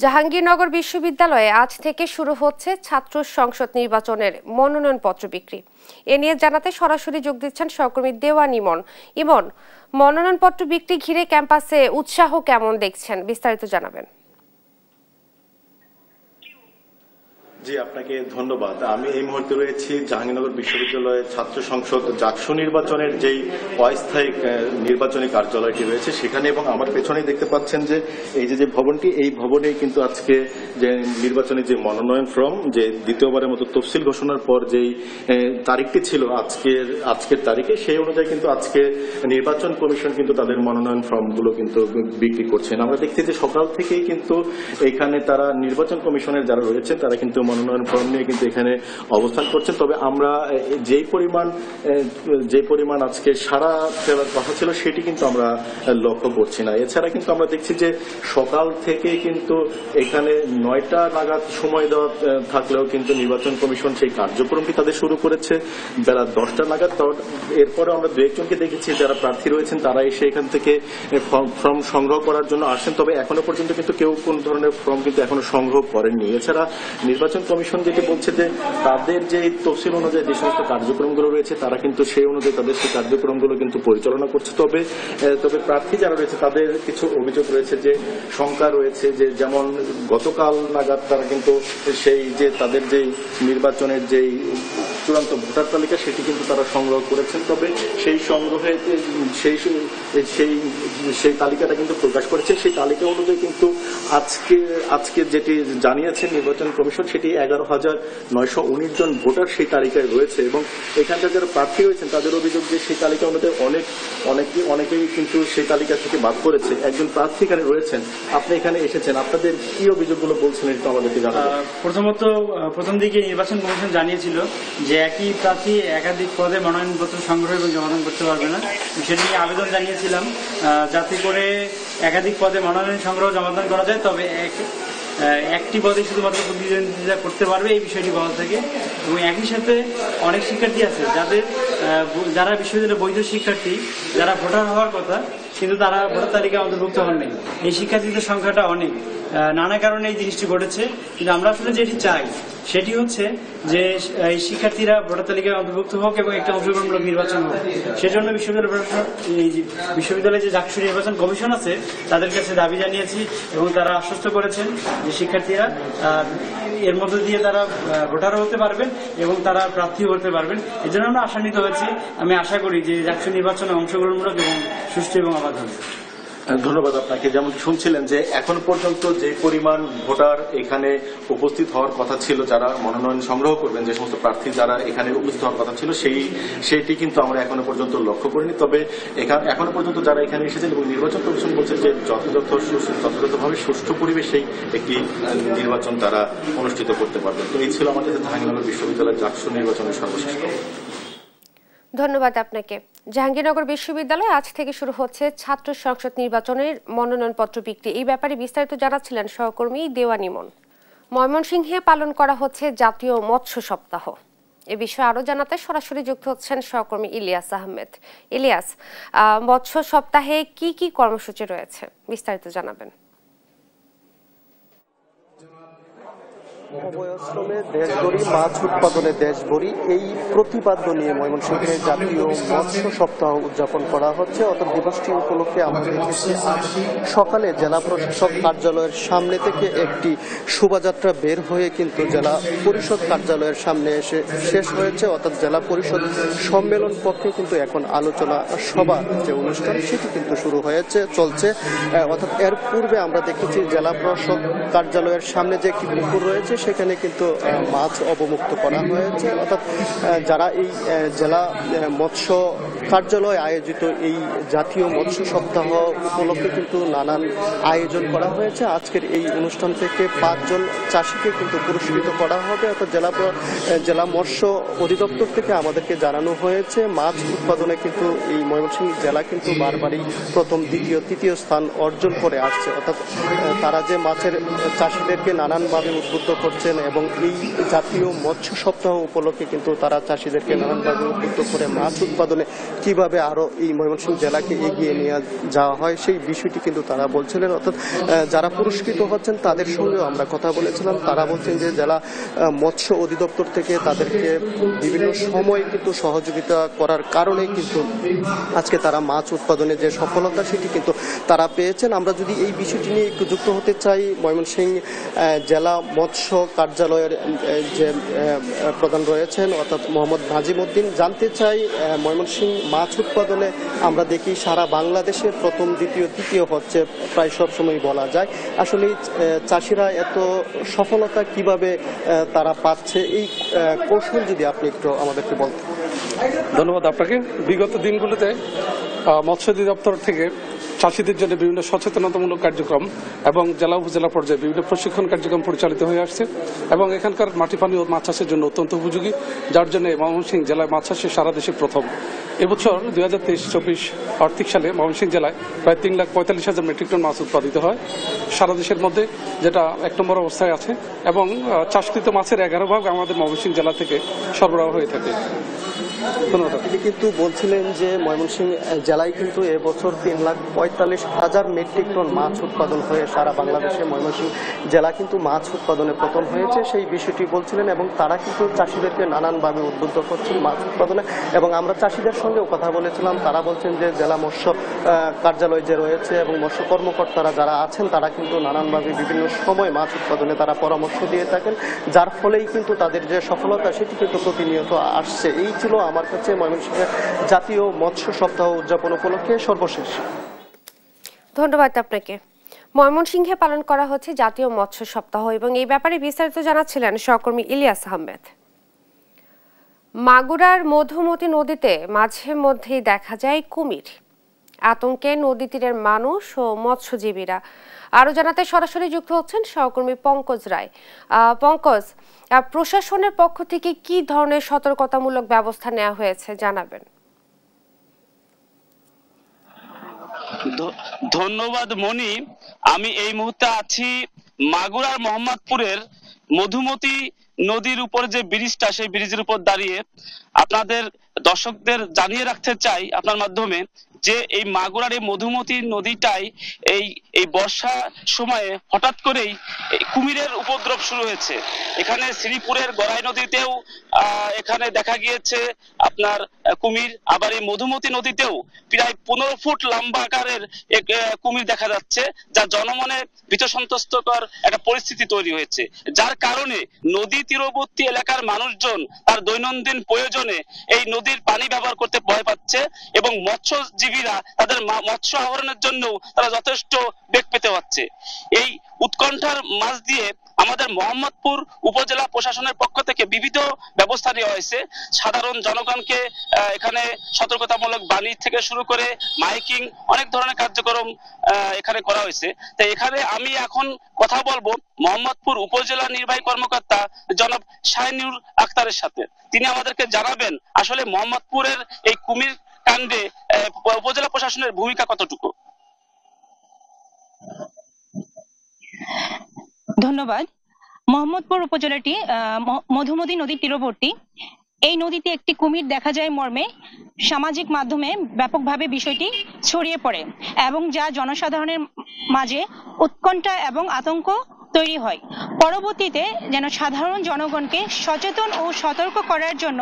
জাহাঙ্গীরনগর বিশ্ববিদ্যালয়ে আজ থেকে শুরু হচ্ছে ছাত্র সংসদ নির্বাচনের মনোনয়নপত্র বিক্রি। এ নিয়ে জানাতে সরাসরি যোগ দিচ্ছেন সহকর্মী দেওয়ান ইমন। ইমন, মনোনয়নপত্র বিক্রি ঘিরে ক্যাম্পাসে উৎসাহ কেমন দেখছেন, বিস্তারিত জানাবেন। জি, আপনাকে ধন্যবাদ। আমি এই মুহূর্তে রয়েছি জাহাঙ্গীরনগর বিশ্ববিদ্যালয়ের ছাত্র সংসদ জাকসু নির্বাচনের যেই অস্থায়ী নির্বাচনী কার্যালয়টি রয়েছে সেখানে, এবং আমার পেছনেই দেখতে পাচ্ছেন যে এই যে ভবনটি, এই ভবনেই কিন্তু আজকে যে নির্বাচনী যে মনোনয়ন ফর্ম, যে দ্বিতীয়বারের মতো তফসিল ঘোষণার পর যেই তারিখটি ছিল আজকের তারিখে, সেই অনুযায়ী কিন্তু আজকে নির্বাচন কমিশন কিন্তু তাদের মনোনয়ন ফর্মগুলো কিন্তু বিক্রি করছেন। আমরা দেখছি যে সকাল থেকেই কিন্তু এখানে তারা নির্বাচন কমিশনের যারা রয়েছেন তারা কিন্তু মনোনয়ন ফর্ম নিয়ে কিন্তু এখানে অবস্থান করছেন। তবে আমরা যে পরিমাণ আজকে সারা ফেলার কথা ছিল সেটি কিন্তু আমরা লক্ষ্য করছি না। এছাড়া কিন্তু আমরা দেখছি যে সকাল থেকে কিন্তু এখানে 9টা নাগাদ সময় দেওয়া থাকলেও কিন্তু নির্বাচন কমিশন সেই কার্যক্রমটি তাদের শুরু করেছে বেলা 10টা নাগাদ। এরপরে আমরা দু একজনকে দেখেছি যারা প্রার্থী রয়েছেন তারা এসে এখান থেকে ফর্ম সংগ্রহ করার জন্য আসেন, তবে এখনো পর্যন্ত কিন্তু কেউ কোন ধরনের ফর্ম কিন্তু এখনো সংগ্রহ করেননি। এছাড়া নির্বাচন কমিশন যেটি বলছে যে তাদের যে তফসিল অনুযায়ী যে সমস্ত কার্যক্রমগুলো রয়েছে তারা কিন্তু সেই অনুযায়ী তাদের সেই কার্যক্রমগুলো কিন্তু পরিচালনা করছে। তবে প্রার্থী যারা রয়েছে তাদের কিছু অভিযোগ রয়েছে, যে শঙ্কা রয়েছে, যে যেমন গতকাল নাগাদ তারা কিন্তু সেই যে তাদের যেই নির্বাচনের যেই চূড়ান্ত ভোটার তালিকা সেটি কিন্তু তারা সংগ্রহ করেছেন, তবে সেই সংগ্রহে সেই তালিকাটা কিন্তু প্রকাশ করেছে। সেই তালিকা অনুযায়ী কিন্তু আজকে যেটি জানিয়েছেন নির্বাচন কমিশন সেটি 11,919 জন ভোটার সেই তালিকায় রয়েছে, এবং এখানকার যারা প্রার্থী রয়েছেন তাদের অভিযোগ যে সেই তালিকা অনুযায়ী অনেকেই কিন্তু সেই তালিকা থেকে বাদ করেছে। একজন প্রার্থী এখানে রয়েছেন, আপনি এখানে এসেছেন, আপনাদের কি অভিযোগগুলো বলছেন একটু আমাদেরকে জানাবেন। প্রথম দিকে নির্বাচন কমিশন জানিয়েছিল যে একই প্রার্থী একাধিক পদে মনোনয়নপত্র সংগ্রহ এবং জমাদান করতে পারবে না। সেটি নিয়ে আবেদন জানিয়েছিলাম যাতে করে একাধিক পদে মনোনয়ন সংগ্রহ জমাদান করা যায়, তবে একটি পদে শুধুমাত্র প্রতিদ্বন্দ্বিতা করতে পারবে এই বিষয়টি বলা থাকে। এবং একই সাথে অনেক শিক্ষার্থী আছে যারা বিশ্ববিদ্যালয়ের বৈধ শিক্ষার্থী, যারা ভোটার হওয়ার কথা কিন্তু তারা ভোটার তালিকায় অন্তর্ভুক্ত হননি। এই শিক্ষার্থীদের সংখ্যাটা অনেক, নানা কারণে এই জিনিসটি ঘটেছে। কিন্তু আমরা আসলে যেটি চাই সেটি হচ্ছে যে এই শিক্ষার্থীরা ভোটার তালিকায় অন্তর্ভুক্ত হোক এবং একটা অংশগ্রহণমূলক নির্বাচন হোক। সেজন্য বিশ্ববিদ্যালয়ে যে জাকসু নির্বাচন কমিশন আছে তাদের কাছে দাবি জানিয়েছি এবং তারা আশ্বস্ত করেছেন যে শিক্ষার্থীরা এর মধ্য দিয়ে তারা ভোটারও হতে পারবেন এবং তারা প্রার্থীও হতে পারবেন। এই জন্য আমরা আশান্বিত হয়েছি। আমি আশা করি যে জাকসু নির্বাচনে অংশগ্রহণমূলক এবং সুষ্ঠু এবং অবাধ হবে। ধন্যবাদ আপনাকে। যেমন শুনছিলেন যে এখন পর্যন্ত যে পরিমাণ ভোটার এখানে উপস্থিত হওয়ার কথা ছিল, যারা মনোনয়ন সংগ্রহ করবেন, যে সমস্ত প্রার্থী যারা এখানে উপস্থিত হওয়ার কথা ছিল সেইটি কিন্তু আমরা এখনো পর্যন্ত লক্ষ্য করিনি। তবে এখনো পর্যন্ত যারা এখানে এসেছেন এবং নির্বাচন কমিশন বলছে যে যথাযথভাবে সুষ্ঠু পরিবেশেই একটি নির্বাচন তারা অনুষ্ঠিত করতে পারবেন। তো এই ছিল আমাদের জাহাঙ্গীরনগর বিশ্ববিদ্যালয়ের জাকসু নির্বাচনের সর্বশেষ খবর। ধন্যবাদ আপনাকে। জাহাঙ্গীরনগর বিশ্ববিদ্যালয়ে আজ থেকে শুরু হচ্ছে ছাত্র সংসদ নির্বাচনের মনোনয়নপত্র বিক্রি। এই ব্যাপারে বিস্তারিত জানাচ্ছিলেন সহকর্মী দেওয়ান ইমন। ময়মনসিংহে পালন করা হচ্ছে জাতীয় মৎস্য সপ্তাহ। এ বিষয়ে আরো জানাতে সরাসরি যুক্ত হচ্ছেন সহকর্মী ইলিয়াস আহমেদ। ইলিয়াস, মৎস্য সপ্তাহে কি কি কর্মসূচি রয়েছে, বিস্তারিত জানাবেন। অভয়াশ্রমে দেশ গড়ি, মাছ উৎপাদনে দেশ গড়ি, এই প্রতিপাদ্য নিয়ে ময়মনসিংহে জাতীয় মৎস্য সপ্তাহ উদযাপন করা হচ্ছে। অর্থাৎ দিবসটি উপলক্ষে আমরা দেখেছি আজ সকালে জেলা প্রশাসক কার্যালয়ের সামনে থেকে একটি শোভাযাত্রা বের হয়ে কিন্তু জেলা পরিষদ কার্যালয়ের সামনে এসে শেষ হয়েছে। অর্থাৎ জেলা পরিষদ সম্মেলন কক্ষে কিন্তু এখন আলোচনা সভা যে অনুষ্ঠান সেটি কিন্তু শুরু হয়েছে, চলছে। অর্থাৎ এর পূর্বে আমরা দেখেছি জেলা প্রশাসক কার্যালয়ের সামনে যে একটি পুকুর রয়েছে সেখানে কিন্তু মাছ অবমুক্ত করা হয়েছে। অর্থাৎ যারা এই জেলা মৎস্য কার্যালয় আয়োজিত এই জাতীয় মৎস্য সপ্তাহ উপলক্ষে কিন্তু নানান আয়োজন করা হয়েছে। আজকের এই অনুষ্ঠান থেকে 5 জন চাষিকে কিন্তু পুরস্কৃত করা হবে। অর্থাৎ জেলা মৎস্য অধিদপ্তর থেকে আমাদেরকে জানানো হয়েছে মাছ উৎপাদনে কিন্তু এই ময়মনসিংহ জেলা কিন্তু বারবারই প্রথম, দ্বিতীয়, তৃতীয় স্থান অর্জন করে আসছে। অর্থাৎ তারা যে মাছের চাষিদেরকে নানানভাবে উদ্বুদ্ধ করছেন এবং এই জাতীয় মৎস্য সপ্তাহ উপলক্ষে কিন্তু তারা চাষিদেরকে নানানভাবে উদ্বুদ্ধ করে মাছ উৎপাদনে কিভাবে আরো এই ময়মনসিংহ জেলাকে এগিয়ে নিয়ে যাওয়া হয় সেই বিষয়টি কিন্তু তারা বলছিলেন। অর্থাৎ যারা পুরস্কৃত হচ্ছেন তাদের সঙ্গেও আমরা কথা বলেছিলাম। তারা বলছেন যে জেলা মৎস্য অধিদপ্তর থেকে তাদেরকে বিভিন্ন সময় কিন্তু সহযোগিতা করার কারণে কিন্তু আজকে তারা মাছ উৎপাদনে যে সফলতা সেটি কিন্তু তারা পেয়েছেন। আমরা যদি এই বিষয়টি নিয়ে একটু যুক্ত হতে চাই, ময়মনসিংহ জেলা মৎস্য কার্যালয়ের যে প্রধান রয়েছেন অর্থাৎ মোহাম্মদ নাজিমউদ্দিন, জানতে চাই ময়মনসিংহ মাছ উৎপাদনে আমরা দেখি সারা বাংলাদেশে প্রথম, দ্বিতীয়, তৃতীয় হচ্ছে প্রায় সবসময় বলা যায়। আসলে চাষিরা এত সফলতা কিভাবে তারা পাচ্ছে, এই কৌশল যদি আপনি একটু আমাদেরকে বলতেন। ধন্যবাদ আপনাকে। বিগত দিনগুলোতে মৎস্য অধিদপ্তর থেকে চাষিদের জন্য বিভিন্ন সচেতনতামূলক কার্যক্রম এবং জেলা উপজেলা পর্যায়ে বিভিন্ন প্রশিক্ষণ কার্যক্রম পরিচালিত হয়ে আসছে এবং এখানকার মাটি পানি ও মাছ চাষের জন্য অত্যন্ত উপযোগী, যার জন্য ময়মনসিংহ জেলায় মাছ চাষে সারা দেশে প্রথম। এবছর 2023-24 আর্থিক সালে ময়মনসিংহ জেলায় প্রায় 3,45,000 মেট্রিক টন মাছ উৎপাদিত হয় সারা দেশের মধ্যে, যেটা 1 নম্বর অবস্থায় আছে এবং চাষকৃত মাছের 11 ভাগ আমাদের ময়মনসিংহ জেলা থেকে সরবরাহ হয়ে থাকে। তিনি কিন্তু বলছিলেন যে ময়মনসিংহ জেলায় কিন্তু এবছর 3,45,000 মেট্রিক টন মাছ উৎপাদন হয়ে সারা বাংলাদেশে ময়মনসিংহ জেলা কিন্তু মাছ উৎপাদনে প্রথম হয়েছে, সেই বিষয়টি বলছিলেন। এবং তারা কিন্তু চাষিদেরকে নানানভাবে উদ্বুদ্ধ করছেন মাছ উৎপাদনে। এবং আমরা চাষিদের সঙ্গেও কথা বলেছিলাম, তারা বলছেন যে জেলা মৎস্য কার্যালয় যে রয়েছে এবং মৎস্য কর্মকর্তারা যারা আছেন তারা কিন্তু নানানভাবে বিভিন্ন সময় মাছ উৎপাদনে তারা পরামর্শ দিয়ে থাকেন, যার ফলেই কিন্তু তাদের যে সফলতা সেটি কিন্তু প্রতিনিয়ত আসছে। এই ছিল আমার কাছে ময়মনসিংহের জাতীয় মৎস্য সপ্তাহ উদযাপন উপলক্ষে সর্বশেষ। ধন্যবাদ আপনাকে। ময়মনসিংহে পালন করা হচ্ছে জাতীয় মৎস্য সপ্তাহ এবং এই ব্যাপারে বিস্তারিত জানাচ্ছিলেন সহকর্মী ইলিয়াস আহমেদ। মাগুরার মধুমতি নদীতে মাঝে মধ্যেই দেখা যায় কুমির। আতঙ্কে নদী তীরের মানুষ ও মৎস্যজীবীরা। আরো জানাতে সরাসরি যুক্ত হচ্ছেন সহকর্মী পঙ্কজ রায়। পঙ্কজ, প্রশাসনের পক্ষ থেকে কি ধরনের সতর্কতামূলক ব্যবস্থা নেওয়া হয়েছে জানাবেন। ধন্যবাদ মনি। আমি এই মুহূর্তে আছি মাগুরার মোহাম্মদপুরের মধুমতি নদীর উপর যে ব্রিজটা, সেই ব্রিজের উপর দাঁড়িয়ে আপনাদের দর্শকদের জানিয়ে রাখতে চাই আপনার মাধ্যমে যে এই মাগুরার এই মধুমতি নদীটাই এই বর্ষা সময়ে হঠাৎ করেই কুমিরের উপদ্রব শুরু হয়েছে। এখানে শ্রীপুরের গড়াই নদীতেও এখানে দেখা গিয়েছে আপনার কুমির, আবার এই মধুমতি নদীতেও প্রায় 15 ফুট লম্বা আকারের কুমির দেখা যাচ্ছে, যা জনমনে ভীতসন্ত্রস্তকর একটা পরিস্থিতি তৈরি হয়েছে, যার কারণে নদী তীরবর্তী এলাকার মানুষজন তার দৈনন্দিন প্রয়োজনে এই নদীর পানি ব্যবহার করতে ভয় পাচ্ছে এবং মৎস্যজীবীরা তাদের মৎস্য আহরণের জন্য তারা যথেষ্ট বেগ পেতে পারছে। এই উৎকণ্ঠার মাঝ দিয়ে আমাদের মোহাম্মদপুর উপজেলা প্রশাসনের পক্ষ থেকে বিবিধ ব্যবস্থা নেওয়া হয়েছে। সাধারণ জনগণকে এখানে সতর্কতামূলক বাণী থেকে শুরু করে মাইকিং অনেক ধরনের কার্যক্রম এখানে করা হয়েছে। তাই এখানে আমি এখন কথা বলবো মোহাম্মদপুর উপজেলা নির্বাহী কর্মকর্তা জনাব শাহিনুর আক্তারের সাথে। তিনি আমাদেরকে জানাবেন আসলে মোহাম্মদপুরের এই কুমির কাণ্ডে উপজেলা প্রশাসনের ভূমিকা কতটুকু। ধন্যবাদ। মোহাম্মদপুর উপজেলাটি মধুমতি নদীর তীরবর্তী। এই নদীতে একটি কুমির দেখা যায় মর্মে সামাজিক মাধ্যমে ব্যাপকভাবে বিষয়টি ছড়িয়ে পড়ে এবং যা জনসাধারণের মাঝে উৎকণ্ঠা এবং আতঙ্ক তৈরি হয়। পরবর্তীতে যেন সাধারণ জনগণকে সচেতন ও সতর্ক করার জন্য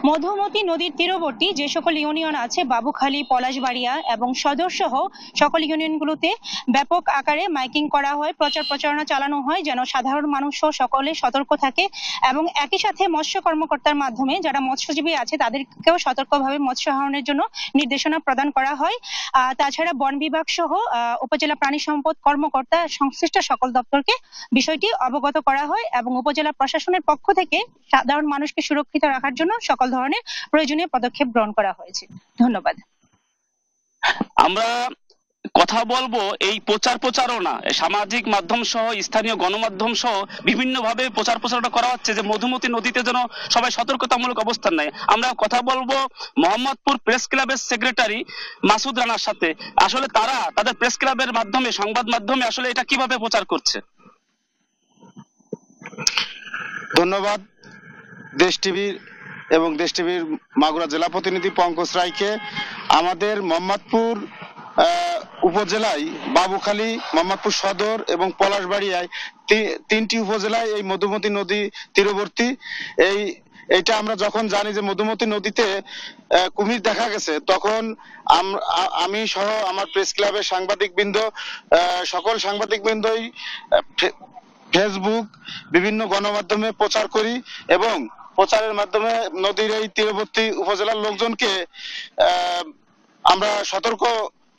মধুমতি নদীর তীরবর্তী যে সকল ইউনিয়ন আছে, বাবুখালী, পলাশবাড়িয়া এবং সদর সহ সকল ইউনিয়নগুলোতে ব্যাপক আকারে মাইকিং করা হয়, প্রচার প্রচারণা চালানো হয় যেন সাধারণ মানুষ সকলে সতর্ক থাকে এবং একই সাথে মৎস্য কর্মকর্তার মাধ্যমে যারা মৎস্যজীবী আছে তাদেরকেও সতর্কভাবে মৎস্য আহরণের জন্য নির্দেশনা প্রদান করা হয়। তাছাড়া বন বিভাগ সহ উপজেলা প্রাণী সম্পদ কর্মকর্তা সংশ্লিষ্ট সকল দপ্তরকে বিষয়টি অবগত করা হয় এবং উপজেলা প্রশাসনের পক্ষ থেকে সাধারণ মানুষকে সুরক্ষিত রাখার জন্য সকল ধরনের প্রয়োজনীয় পদক্ষেপ গ্রহণ করা হয়েছে। ধন্যবাদ। আমরা কথা বলবো এই প্রচারণা সামাজিক মাধ্যম সহ স্থানীয় গণমাধ্যম সহ বিভিন্ন ভাবে প্রচারণা করা হচ্ছে যে মধুমতি নদীতে যেন সবাই সতর্কতামূলক অবস্থান নেয়। আমরা কথা বলবো মোহাম্মদপুর প্রেস ক্লাবের সেক্রেটারি মাসুদ রানার সাথে, আসলে তারা তাদের প্রেস ক্লাবের মাধ্যমে সংবাদ মাধ্যমে আসলে এটা কিভাবে প্রচার করছে। ধন্যবাদ দেশ টিভির এবং দেশ টিভির মাগুরা জেলা প্রতিনিধি পঙ্কজ রায়কে। আমাদের মোহাম্মদপুর উপজেলায় বাবুখালী, মোহাম্মদপুর সদর এবং পলাশবাড়িয়ায় তিনটি উপজেলায় এই মধুমতি নদী তীরবর্তী। এইটা আমরা যখন জানি যে মধুমতি নদীতে কুমির দেখা গেছে, তখন আমি সহ আমার প্রেস ক্লাবের সাংবাদিকবৃন্দ, সকল সাংবাদিকবৃন্দই ফেসবুক, বিভিন্ন গণমাধ্যমে প্রচার করি এবং প্রচারের মাধ্যমে নদীর এই তীরবর্তী উপজেলার লোকজনকে আমরা সতর্ক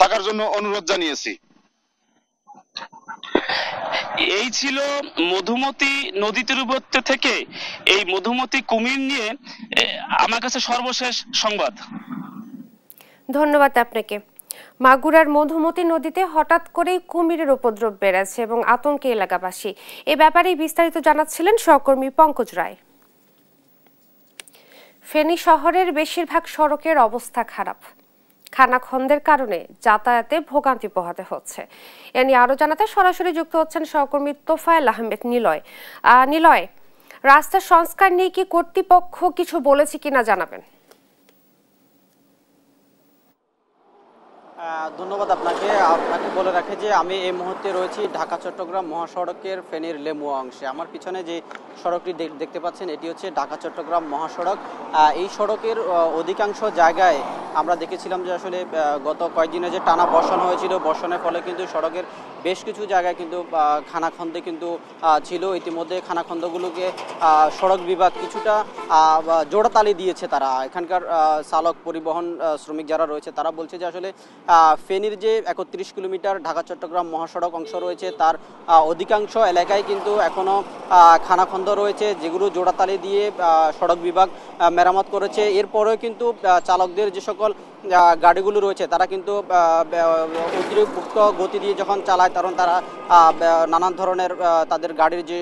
থাকার জন্য অনুরোধ জানিয়েছি। এই ছিল মধুমতি নদী তীরবর্তী থেকে এই মধুমতি কুমির নিয়ে আমার কাছে সর্বশেষ সংবাদ। ধন্যবাদ আপনাকে। মাগুরার মধুমতি নদীতে হঠাৎ করেই কুমিরের উপদ্রব বেড়েছে এবং আতঙ্কে এলাকাবাসী। এ ব্যাপারে বিস্তারিত জানাচ্ছিলেন সহকর্মী পঙ্কজ রায়। ফেনী শহরের বেশিরভাগ সড়কের অবস্থা খারাপ, খানাখন্দের কারণে যাতায়াতে ভোগান্তি পোহাতে হচ্ছে। এ নিয়ে আরো জানাতে সরাসরি যুক্ত হচ্ছেন সহকর্মী তোফায়েল আহমেদ নিলয়। নিলয়, রাস্তা সংস্কার নিয়ে কি কর্তৃপক্ষ কিছু বলেছে কিনা জানাবেন? ধন্যবাদ আপনাকে। বলে রাখে যে আমি এই মুহূর্তে রয়েছি ঢাকা চট্টগ্রাম মহাসড়কের ফেনীর লেমুয়া অংশে। আমার পিছনে যে সড়কটি দেখতে পাচ্ছেন এটি হচ্ছে ঢাকা চট্টগ্রাম মহাসড়ক। এই সড়কের অধিকাংশ জায়গায় আমরা দেখেছিলাম যে আসলে গত কয়েকদিনে যে টানা বর্ষণ হয়েছিল, বর্ষণের ফলে কিন্তু সড়কের বেশ কিছু জায়গায় কিন্তু খানাখন্দে কিন্তু ছিল। ইতিমধ্যে খানাখন্দগুলোকে সড়ক বিভাগ কিছুটা জোড়াতালি দিয়েছে তারা। এখানকার চালক, পরিবহন শ্রমিক যারা রয়েছে তারা বলছে যে আসলে ফেনীর যে 31 কিলোমিটার ঢাকা চট্টগ্রাম মহাসড়ক অংশ রয়েছে তার অধিকাংশ এলাকায় কিন্তু এখনো খানাখন্দ রয়েছে, যেগুলো জোড়াতালি দিয়ে সড়ক বিভাগ মেরামত করেছে। এরপরেও কিন্তু চালকদের যে সকল গাড়িগুলো রয়েছে তারা কিন্তু অতিরিক্ত গতি দিয়ে যখন চালায় তখন তারা নানান ধরনের তাদের গাড়ির যে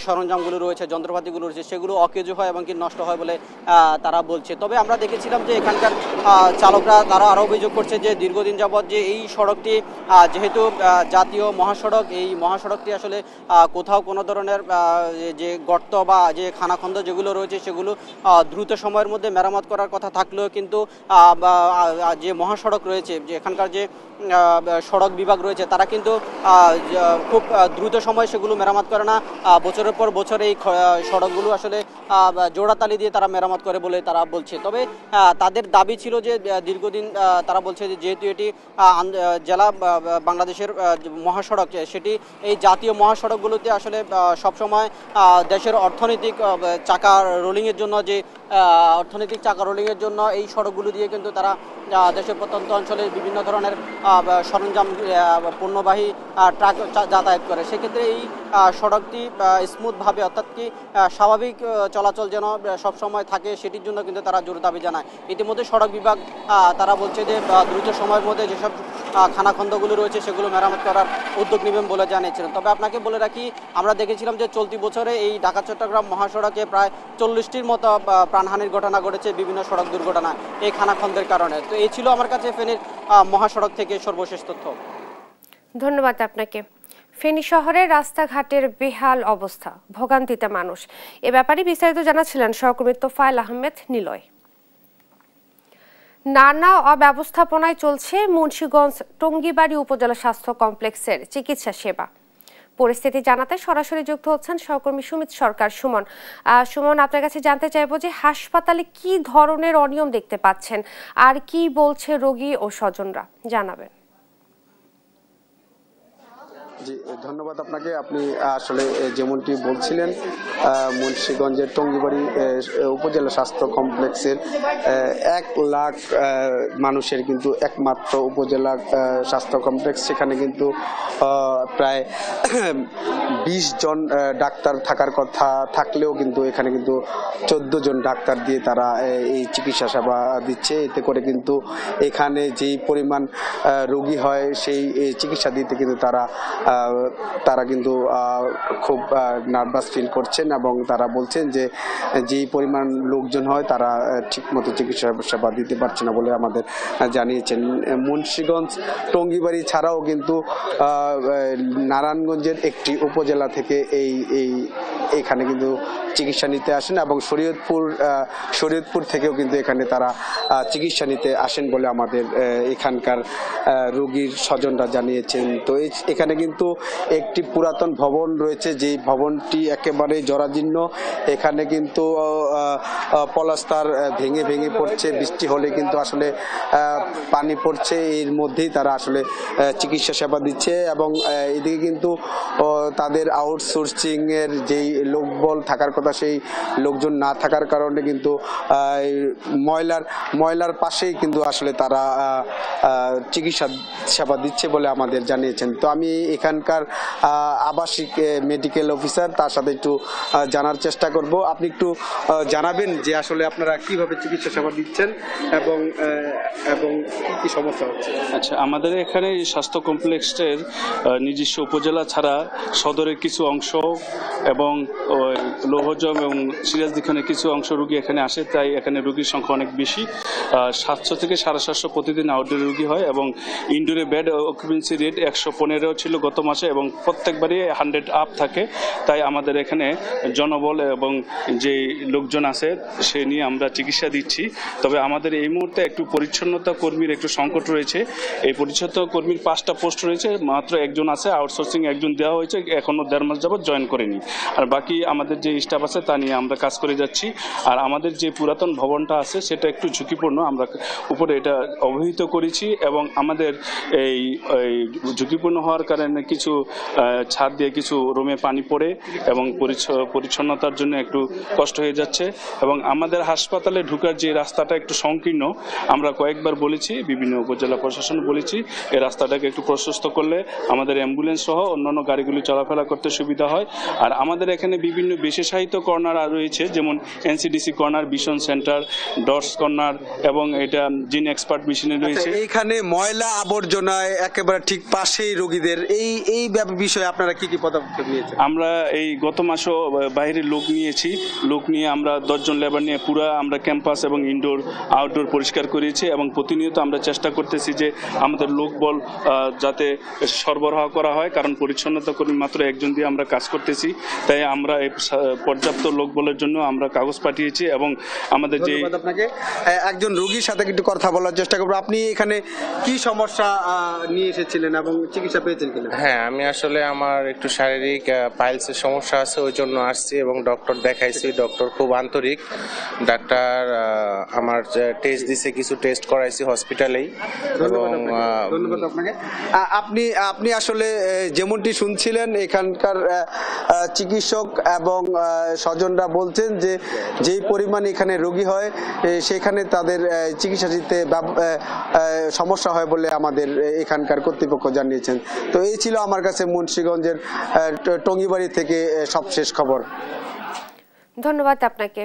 সরঞ্জামগুলো রয়েছে, যন্ত্রপাতিগুলো রয়েছে সেগুলো অকেজো হয় এবং কি নষ্ট হয় বলে তারা বলছে। তবে আমরা দেখেছিলাম যে এখানকার চালকরা তারা আরও অভিযোগ করছে যে দীর্ঘদিন যাবৎ যে এই সড়কটি যেহেতু জাতীয় মহাসড়ক, এই মহাসড়কটি আসলে কোথাও কোনো ধরনের যে গর্ত বা যে খানাখন্দ যেগুলো রয়েছে সেগুলো দ্রুত সময়ের মধ্যে মেরামত করার কথা থাকলেও কিন্তু যে মহাসড়ক রয়েছে, যে এখানকার যে সড়ক বিভাগ রয়েছে তারা কিন্তু খুব দ্রুত সময় সেগুলো মেরামত করে না। বছরের পর বছর এই সড়কগুলো আসলে জোড়াতালি দিয়ে তারা মেরামত করে বলে তারা বলছে। তবে তাদের দাবি ছিল যে দীর্ঘদিন তারা বলছে যে যেহেতু এটি জেলা বাংলাদেশের মহাসড়ক, সেটি এই জাতীয় মহাসড়কগুলোতে আসলে সবসময় দেশের অর্থনৈতিক চাকা রোলিংয়ের জন্য যে অর্থনৈতিক চাকা রোলিংয়ের জন্য এই সড়কগুলো দিয়ে কিন্তু তারা দেশের প্রত্যন্ত অঞ্চলে বিভিন্ন ধরনের সরঞ্জাম, পণ্যবাহী ট্রাক যাতায়াত করে। সেক্ষেত্রে এই সড়কটি স্মুথভাবে অর্থাৎ কি স্বাভাবিক চলাচল যেন সবসময় থাকে সেটির জন্য কিন্তু তারা জোর দাবি জানায়। ইতিমধ্যে সড়ক বিভাগ তারা বলছে যে দ্রুত সময়ের মধ্যে যেসব খানাখন্দগুলো রয়েছে সেগুলো মেরামত করার উদ্যোগ নেবেন বলে জানিয়েছিলেন। তবে আপনাকে বলে রাখি, আমরা দেখেছিলাম যে চলতি বছরে এই ঢাকা চট্টগ্রাম মহাসড়কে প্রায় 40টির মতো প্রাণহানির ঘটনা ঘটেছে বিভিন্ন সড়ক দুর্ঘটনায় এই খানাখন্দের কারণে। তো এই ছিল আমার কাছে ফেনীর মহাসড়ক থেকে সর্বশেষ তথ্য। ধন্যবাদ আপনাকে। ফেনী শহরের রাস্তাঘাটের বেহাল অবস্থা, ভোগান্তিতে মানুষ। এ ব্যাপারে বিস্তারিত জানাচ্ছিলেন সহকর্মী তোফায়েল আহমেদ নিলয়। নানা অব্যবস্থাপনায় চলছে মুন্সিগঞ্জ টঙ্গিবাড়ি উপজেলা স্বাস্থ্য কমপ্লেক্সের চিকিৎসা সেবা। পরিস্থিতি জানাতে সরাসরি যুক্ত হচ্ছেন সহকর্মী সুমিত সরকার। সুমন, আপনার কাছে জানতে চাইবো যে হাসপাতালে কি ধরনের অনিয়ম দেখতে পাচ্ছেন আর কি বলছে রোগী ও স্বজনরা, জানাবেন। জি, ধন্যবাদ আপনাকে। আপনি আসলে যেমনটি বলছিলেন, মুন্সিগঞ্জের টঙ্গিবাড়ি উপজেলা স্বাস্থ্য কমপ্লেক্সের 1 লাখ মানুষের কিন্তু একমাত্র উপজেলা স্বাস্থ্য কমপ্লেক্স। সেখানে কিন্তু প্রায় 20 জন ডাক্তার থাকার কথা থাকলেও কিন্তু এখানে কিন্তু 14 জন ডাক্তার দিয়ে তারা এই চিকিৎসা সেবা দিচ্ছে। এতে করে কিন্তু এখানে যেই পরিমাণ রোগী হয় সেই চিকিৎসা দিতে কিন্তু তারা কিন্তু খুব নার্ভাস ফিল করছেন এবং তারা বলছেন যে যেই পরিমাণ লোকজন হয় তারা ঠিকমতো চিকিৎসা সেবা দিতে পারছে না বলে আমাদের জানিয়েছেন। মুন্সিগঞ্জ টঙ্গিবাড়ি ছাড়াও কিন্তু নারায়ণগঞ্জের একটি উপজেলা থেকে এখানে কিন্তু চিকিৎসা নিতে আসেন এবং শরীয়তপুর থেকেও কিন্তু এখানে তারা চিকিৎসা নিতে আসেন বলে আমাদের এখানকার রোগীর স্বজনরা জানিয়েছেন। তো এখানে কিন্তু একটি পুরাতন ভবন রয়েছে, যেই ভবনটি একেবারে জরাজীর্ণ। এখানে কিন্তু পলাস্তার ভেঙে ভেঙে পড়ছে, বৃষ্টি হলে কিন্তু আসলে পানি পড়ছে, এর মধ্যেই তারা আসলে চিকিৎসা সেবা দিচ্ছে। এবং এদিকে কিন্তু তাদের আউটসোর্সিং এর যেই লোকবল থাকার কথা সেই লোকজন না থাকার কারণে কিন্তু ময়লার পাশেই কিন্তু আসলে তারা চিকিৎসা সেবা দিচ্ছে বলে আমাদের জানিয়েছেন। তো আমি এখানকার আবাসিক মেডিকেল অফিসার, তার সাথে একটু জানার চেষ্টা করব। আপনি একটু জানাবেন যে আসলে আপনারা কিভাবে চিকিৎসা সেবা দিচ্ছেন এবং কি সমস্যা হচ্ছে? আচ্ছা, আমাদের এখানে স্বাস্থ্য কমপ্লেক্সের নিজস্ব উপজেলা ছাড়া সদরের কিছু অংশ এবং লৌহজং এবং সিরাজদিখানের কিছু অংশ রোগী এখানে আসে, তাই এখানে রোগীর সংখ্যা অনেক বেশি। 700 থেকে 750 প্রতিদিন আউটডোর রোগী হয় এবং ইনডোরে বেড অকুপেন্সি রেট 115 ছিল গত মাসে এবং প্রত্যেকবারই 100 আপ থাকে। তাই আমাদের এখানে জনবল এবং যে লোকজন আছে সে নিয়ে আমরা চিকিৎসা দিচ্ছি। তবে আমাদের এই মুহূর্তে একটু পরিচ্ছন্নতা কর্মীর একটু সংকট রয়েছে। এই পরিচ্ছন্নতা কর্মীর 5টা পোস্ট রয়েছে, মাত্র একজন আছে, আউটসোর্সিং একজন দেওয়া হয়েছে, এখনো 1.5 মাস যাবত জয়েন করেনি। আর বাকি আমাদের যে স্টাফ আছে তা নিয়ে আমরা কাজ করে যাচ্ছি। আর আমাদের যে পুরাতন ভবনটা আছে সেটা একটু ঝুঁকিপূর্ণ, আমরা উপরে এটা অবহিত করেছি এবং আমাদের এই ঝুঁকিপূর্ণ হওয়ার কারণে কিছু ছাদ দিয়ে কিছু রুমে পানি পড়ে এবং পরিচ্ছন্নতার জন্য একটু কষ্ট হয়ে যাচ্ছে। এবং আমাদের হাসপাতালে ঢোকার যে রাস্তাটা একটু সংকীর্ণ, আমরা কয়েকবার বলেছি, বিভিন্ন উপজেলা প্রশাসন বলেছি এই রাস্তাটাকে একটু প্রশস্ত করলে আমাদের অ্যাম্বুলেন্স সহ অন্যান্য গাড়িগুলি চলাফেরা করতে সুবিধা হয়। আর আমাদের এখানে বিভিন্ন বিশেষায়িত কর্নার রয়েছে, যেমন NCDC corner, vision centre, dots corner এবং এটা জিন এক্সপার্ট মেশিনে রয়েছে। এইখানে ময়লা আবর্জনায় একেবারে ঠিক পাশেই রোগীদের এই বিষয়ে আপনারা কি কি পদক্ষেপ নিয়েছেন? আমরা এই গত মাসও বাইরের লোক নিয়ে আমরা 10 জন লেবার নিয়ে পুরা আমরা ক্যাম্পাস এবং ইনডোর আউটডোর পরিষ্কার করেছি এবং প্রতিনিয়ত আমরা চেষ্টা করতেছি যে আমাদের লোকবল যাতে সরবরাহ করা হয়, কারণ পরিচ্ছন্নতা কর্মী মাত্র একজন দিয়ে আমরা কাজ করতেছি। তাই আমরা এই পর্যাপ্ত লোকবলের জন্য আমরা কাগজ পাঠিয়েছি এবং আমাদের যে আপনাকে একজন রোগীর সাথে একটু কথা বলার চেষ্টা করবো। আপনি এখানে কি সমস্যা নিয়ে এসেছিলেন এবং চিকিৎসা পেয়েছেন কিনা? হ্যাঁ, আমি আসলে আমার একটু শারীরিক পাইলসের সমস্যা আছে, ওই জন্য আসছি এবং ডক্টর দেখাইছি। ডক্টর খুব আন্তরিক। ডাক্তার আমার টেস্ট দিছে, কিছু টেস্ট করাইছি হসপিটালেই। ধন্যবাদ আপনাকে। আপনি আসলে যেমনটি শুনছিলেন এখানকার চিকিৎসক এবং স্বজনরা বলছেন যে যেই পরিমাণ এখানে রোগী হয় সেখানে তাদের চিকিৎসা দিতে সমস্যা হয় বলে আমাদের এখানকার কর্তৃপক্ষ জানিয়েছেন। তো এই ছিল আমার কাছে মুন্সিগঞ্জের টঙ্গিবাড়ি থেকে সবশেষ খবর। ধন্যবাদ আপনাকে।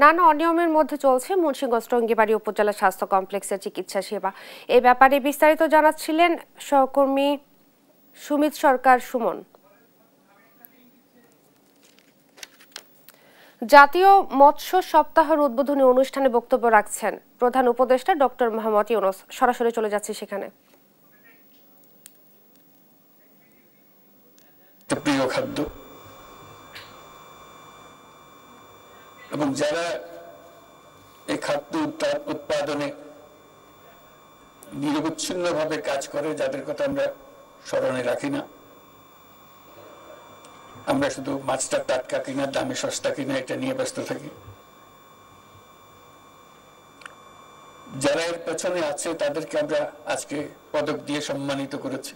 নানা অনিয়মের মধ্যে চলছে মুন্সিগঞ্জ টঙ্গিবাড়ি উপজেলা স্বাস্থ্য কমপ্লেক্সের চিকিৎসা সেবা। এই ব্যাপারে বিস্তারিত জানাচ্ছিলেন সহকর্মী সুমিত সরকার সুমন। জাতীয় মৎস্য সপ্তাহের উদ্বোধনী অনুষ্ঠানে বক্তব্য রাখছেন প্রধান উপদেষ্টা ডক্টর মোহাম্মদ ইউনূস। সরাসরি চলে যাচ্ছি সেখানে। প্রিয় খাদ্য এবং যারা এই খাদ্য উৎপাদনে নিরবচ্ছিন্নভাবে কাজ করে, যাদের কথা আমরা স্মরণে রাখি না, আমরা শুধু মাছটা টাটকা কিনা, দামে সস্তা কিনা এটা নিয়ে ব্যস্ত থাকি। যারা এর পেছনে আছে তাদেরকে আমরা আজকে পদক দিয়ে সম্মানিত করেছি।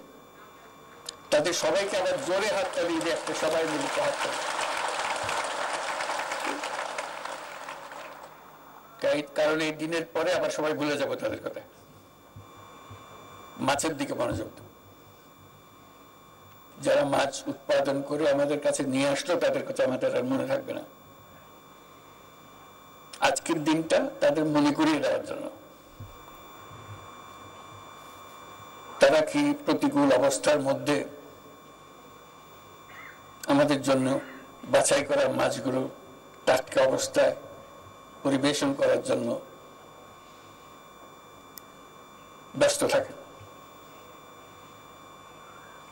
তাদের সবাইকে আবার জোরে হাততালি দিয়ে একটা সবাই মিলিত হাততালি। কারণ এই দিনের পরে আবার সবাই ভুলে যাবো তাদের কথা, মাছের দিকে মনোযোগ দেব। যারা মাছ উৎপাদন করে আমাদের কাছে নিয়ে আসলো তাদের কথা আমাদের আর মনে থাকবে না। আজকের দিনটা তাদের মনে করিয়ে দেওয়ার জন্য। তারা কি প্রতিকূল অবস্থার মধ্যে আমাদের জন্য বাছাই করা মাছগুলো টাটকা অবস্থায় পরিবেশন করার জন্য ব্যস্ত থাকে।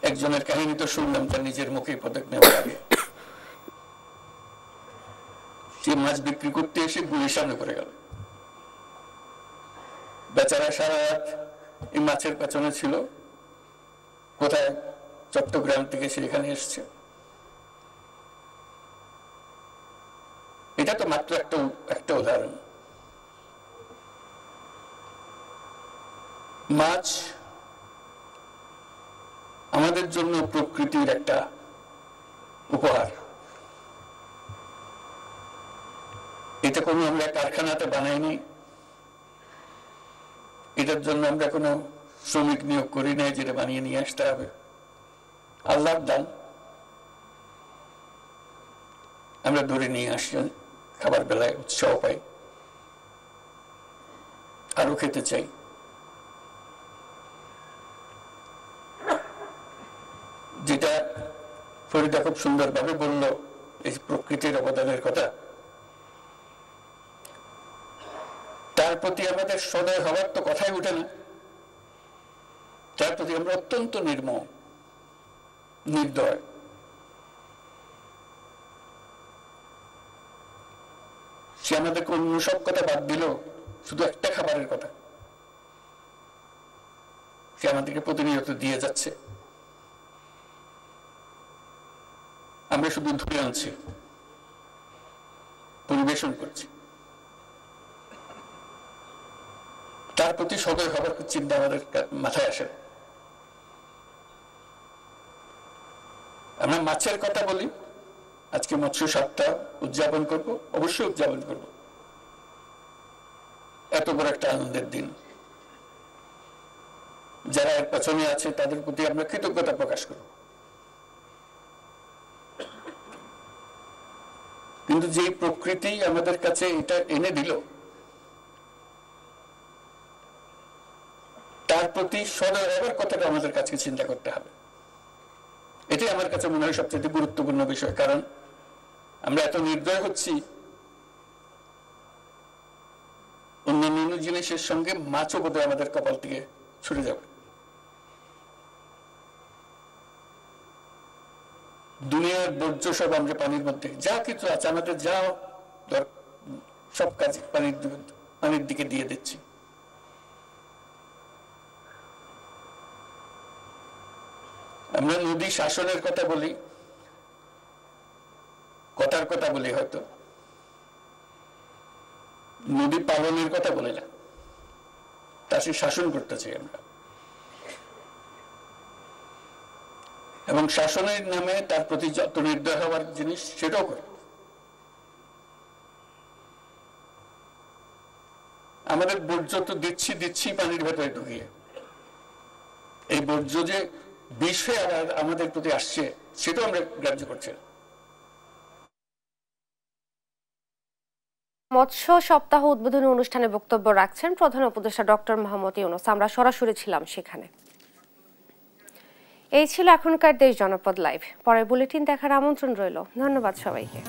একজনের কাহিনী তো শুনলাম, তার নিজের মুখে পদক নেওয়ার আগে সে মাছ বিক্রি করতে এসে গুলির সামনে পড়ে গেল। বেচারা সারা রাত এই মাছের পেছনে ছিল, কোথায় চট্টগ্রাম থেকে সে এখানে এসছে। এটা তো মাত্র একটা উদাহরণ। মাছ আমাদের জন্য প্রকৃতির একটা উপহার। এটা কোনো আমরা কারখানাতে বানাইনি, এটার জন্য আমরা কোনো শ্রমিক নিয়োগ করি নাই যেটা বানিয়ে নিয়ে আসতে হবে। আল্লাহর দান, আমরা ধরে নিয়ে আসি, খাবার বেলায় উৎসাহ পাই, আরো খেতে চাই। যেটা ফরিদা খুব সুন্দরভাবে বলল, এই প্রকৃতির অবদানের কথা, তার প্রতি আমাদের সদয় হওয়ার তো কথাই উঠে না। তার প্রতি আমরা অত্যন্ত নির্মম, নির্দয়। সে আমাদেরকে অন্য সব কথা বাদ দিল, শুধু একটা খাবারের কথা সে আমাদেরকে প্রতিনিয়ত দিয়ে যাচ্ছে। আমরা শুধু ধরে আনছি, পরিবেশন করছি। তার প্রতি সদয় হবার চিন্তা আমাদের মাথায় আসে। আমরা মাছের কথা বলি, আজকে মৎস্য সপ্তাহ উদযাপন করব, অবশ্যই উদযাপন করব। এত বড় একটা আনন্দের দিন, যারা এর পেছনে আছে তাদের প্রতি আমরা কৃতজ্ঞতা প্রকাশ করব। কিন্তু যে প্রকৃতি আমাদের কাছে এটা এনে দিল, তার প্রতি সদয় হবার কথাটা আমাদের কাছে চিন্তা করতে হবে। এটাই আমার কাছে মনে হয় সবচেয়ে গুরুত্বপূর্ণ বিষয়। কারণ আমরা এত নির্দয় হচ্ছি, অন্যান্য জিনিসের সঙ্গে মাছও বোধহয় আমাদের কপাল থেকে ছুটে যাবে। দুনিয়ার বর্জ্য সব আমরা পানির মধ্যে, যা কিছু আছে আমাদের, যা সব কাজ পানির দিকে দিয়ে দিচ্ছি। আমরা নদী শাসনের কথা বলি, কথার কথা বলি, হয়তো নদী পালনের কথা বলি না। তা সে শাসন করতে চাই আমরা, এবং শাসনের নামে তার প্রতি যত নির্দয় হওয়ার জিনিস সেটাও করি। আমাদের বর্জ্য তো দিচ্ছি পানির ভেতরে ঢুকিয়ে। এই বর্জ্য যে বিষ হয়ে আমাদের প্রতি আসছে সেটাও আমরা গ্রাহ্য করছি না। মৎস্য সপ্তাহ উদ্বোধনী অনুষ্ঠানে বক্তব্য রাখছেন প্রধান উপদেষ্টা ডক্টর মোহাম্মদ ইউনূস। আমরা সরাসরি ছিলাম সেখানে। এই ছিল এখনকার দেশ জনপদ লাইভ। পরের বুলেটিন দেখার আমন্ত্রণ রইল। ধন্যবাদ সবাইকে।